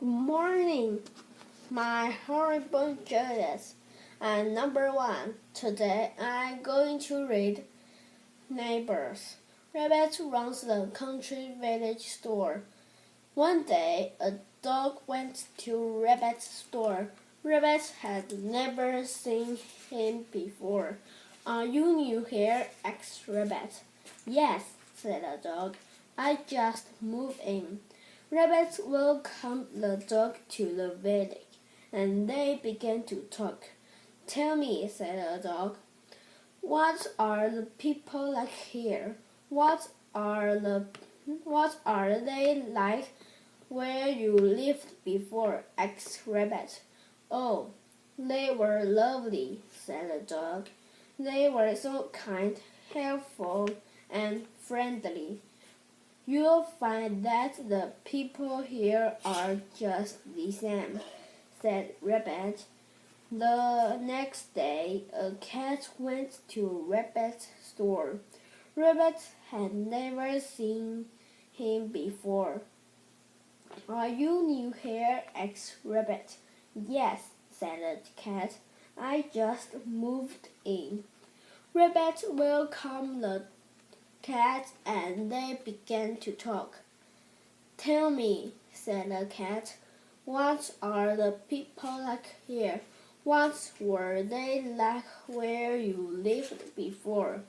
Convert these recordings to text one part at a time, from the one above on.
Good morning, my horrible judges. And number one, today I'm going to read Neighbors. Rabbit runs the country village store. One day, a dog went to Rabbit's store. Rabbit had never seen him before. Are you new here? asked Rabbit. Yes, said the dog. I just moved in. Rabbit welcomed the dog to the village, and they began to talk. Tell me, said the dog, what are the people like here? What are they like where you lived before? asked Rabbit. Oh, they were lovely, said the dog. They were so kind, helpful, and friendly. You'll find that the people here are just the same, said Rabbit. The next day, a cat went to Rabbit's store. Rabbit had never seen him before. Are you new here? asked Rabbit. Yes, said the cat. I just moved in. Rabbit welcomed the cat and they began to talk. Tell me, said the cat, what are the people like here? What were they like where you lived before?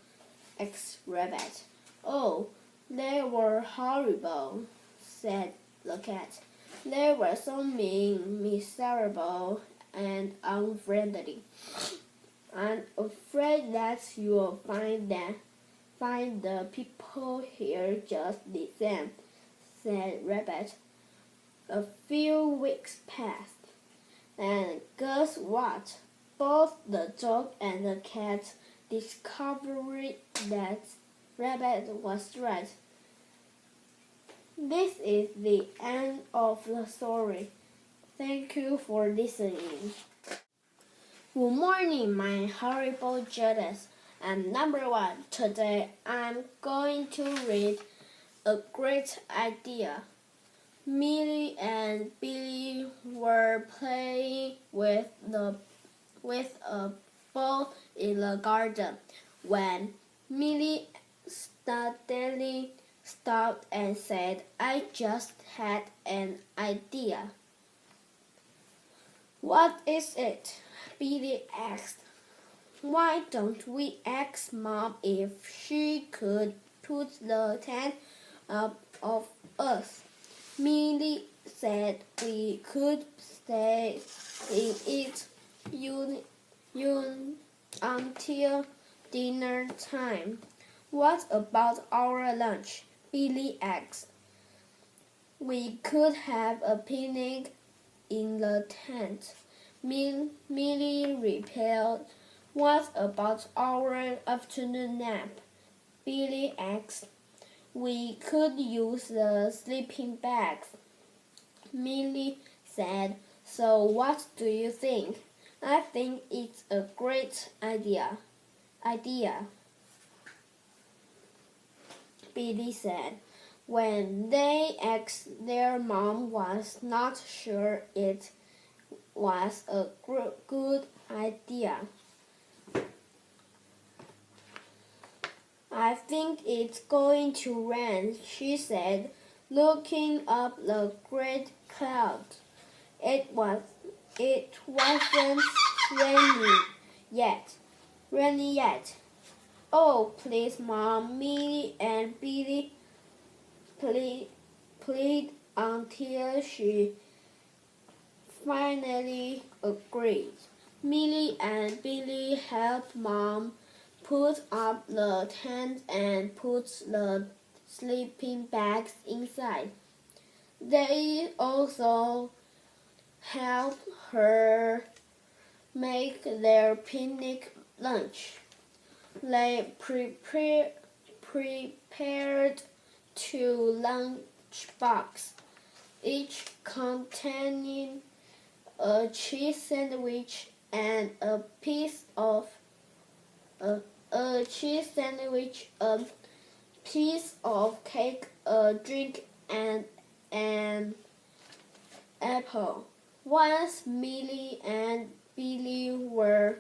asked Rabbit. Oh, they were horrible, said the cat. They were so mean, miserable, and unfriendly. I'm afraid that you'll find the people here just the same, said Rabbit. A few weeks passed, and guess what? Both the dog and the cat discovered that Rabbit was right. This is the end of the story. Thank you for listening. Good morning, my horrible judges. And number one, today I'm going to read a great idea. Millie and Billy were playing with a ball in the garden when Millie suddenly stopped and said, I just had an idea. What is it? Billy asked. Why don't we ask Mom if she could put the tent up of us? Millie said we could stay in it until dinner time. What about our lunch? Billy asked. We could have a picnic in the tent. Millie replied. What about our afternoon nap? Billy asked. We could use the sleeping bags. Millie said. So what do you think? I think it's a great idea. Billy said. When they asked, their mom was not sure it was a good idea. I think it's going to rain, she said, looking up the great cloud. It wasn't rainy yet. Oh, please, Mom, Millie and Billy plead until she finally agreed. Millie and Billy helped Mom put up the tent and put the sleeping bags inside. They also helped her make their picnic lunch. They prepared 2 lunchboxes, each containing a cheese sandwich and a piece of cake, a drink, and apple. Once Millie and Billy were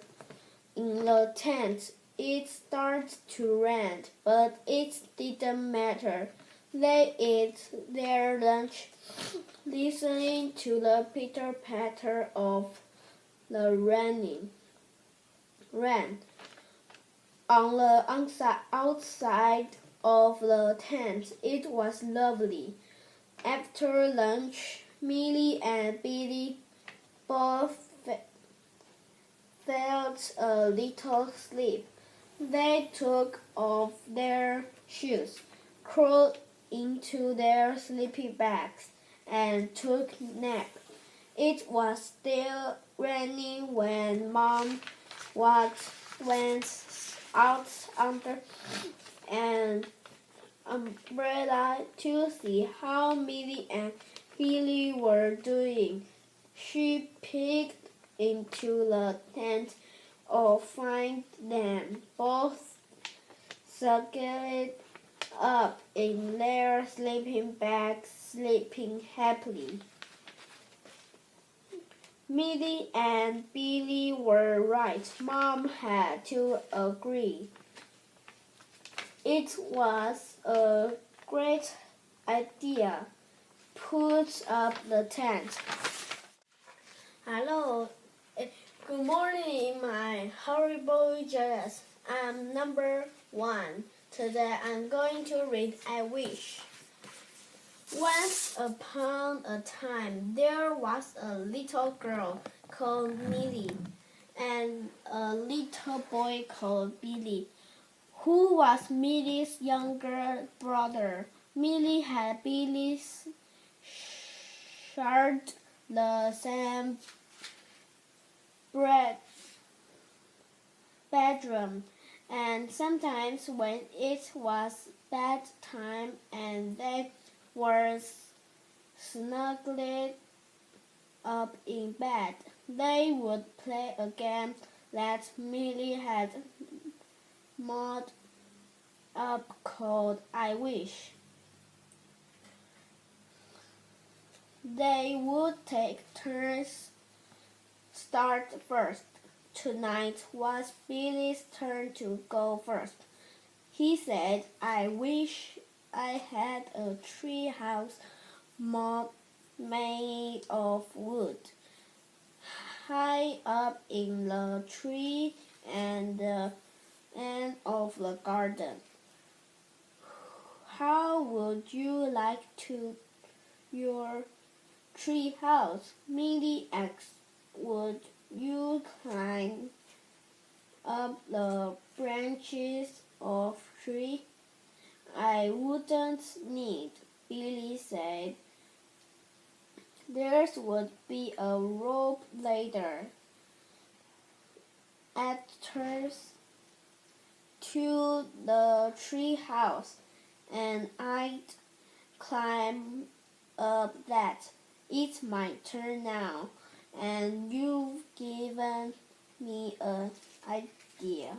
in the tent. It started to rain, but it didn't matter. They ate their lunch, listening to the pitter-patter of the rain. On the outside of the tent, it was lovely. After lunch, Millie and Billy both felt a little sleep. They took off their shoes, crawled into their sleeping bags, and took a nap. It was still raining when Mom went out under an umbrella to see how Millie and Billy were doing. She peeked into the tent to find them both snuggled up in their sleeping bags, sleeping happily. Millie and Billy were right. Mom had to agree. It was a great idea. Put up the tent. Hello. Good morning, my horrible judges. I'm number 1. Today I'm going to read I Wish. Once upon a time, there was a little girl called Millie and a little boy called Billy, who was Millie's younger brother. Millie had Billy's shared the same bedroom, and sometimes when it was bedtime and they were snuggled up in bed, they would play a game that Millie had made up called I Wish. They would take turns start first. Tonight was Billy's turn to go first. He said, I wish I had a tree house made of wood, high up in the tree and the end of the garden. How would you like your tree house? Millie asked. Would you climb up the branches of tree? I wouldn't need, Billy said. There would be a rope ladder attached to the tree house, and I'd climb up that. It's my turn now, and you've given me an idea.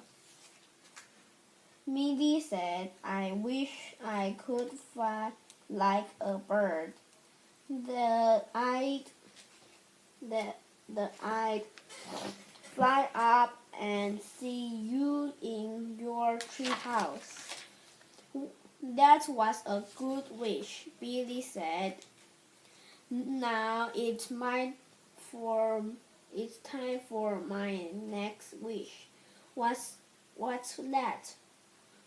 Millie said, I wish I could fly like a bird. I'd fly up and see you in your tree house. That was a good wish, Billy said. Now it's time for my next wish. What's that?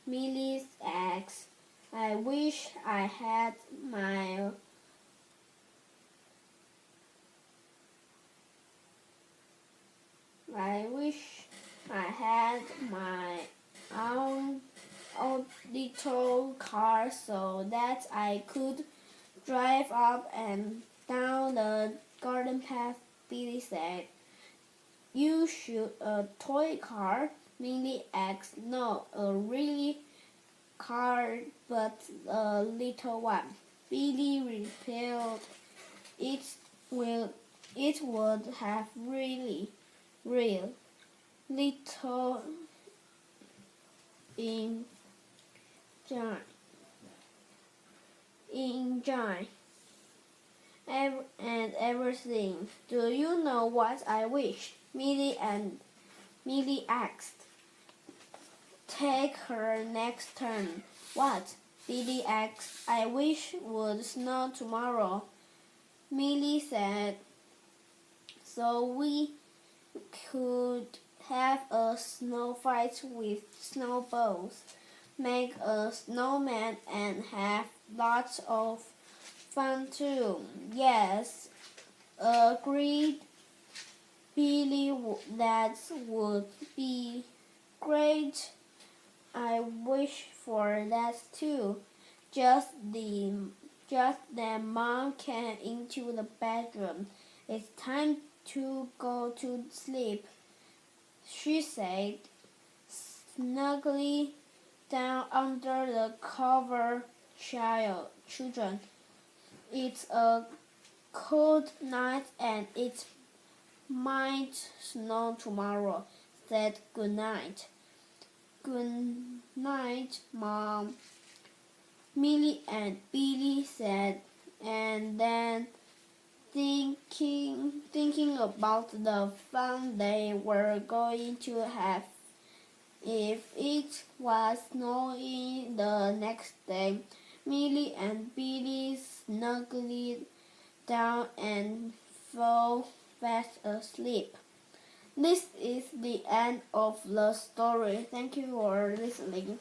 Millie asked. I wish I had my own little car so that I could drive up and down the garden path, Billy said. You shoot a toy car? Millie asked. No, a really car, but a little one. Billy replied. It would have real little engine. and everything. Do you know what I wish? Millie asked. Take her next turn. What? Billy asked. I wish it would snow tomorrow. Millie said. So we could have a snow fight with snowballs, make a snowman, and have lots of fun too. Yes, agreed Billy. That would be great. I wish for that too. Just then Mom came into the bedroom. It's time to go to sleep, she said, snugly down under the cover. Children, it's a cold night and it might snow tomorrow. Said good night. Good night, Mom, Millie and Billy said, and then thinking about the fun they were going to have if it was snowing the next day. Millie and Billy snuggled down and fell fast asleep. This is the end of the story. Thank you for listening.